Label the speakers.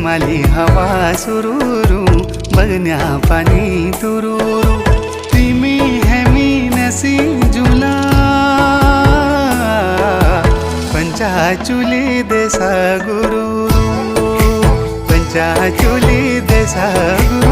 Speaker 1: प्रेमाली हवा सुरूरू बगन्या पानी तुरूरू तिमी हेमी नसी जुला पंचाचुली देसा गुरु पंचाचुली देसा गुरु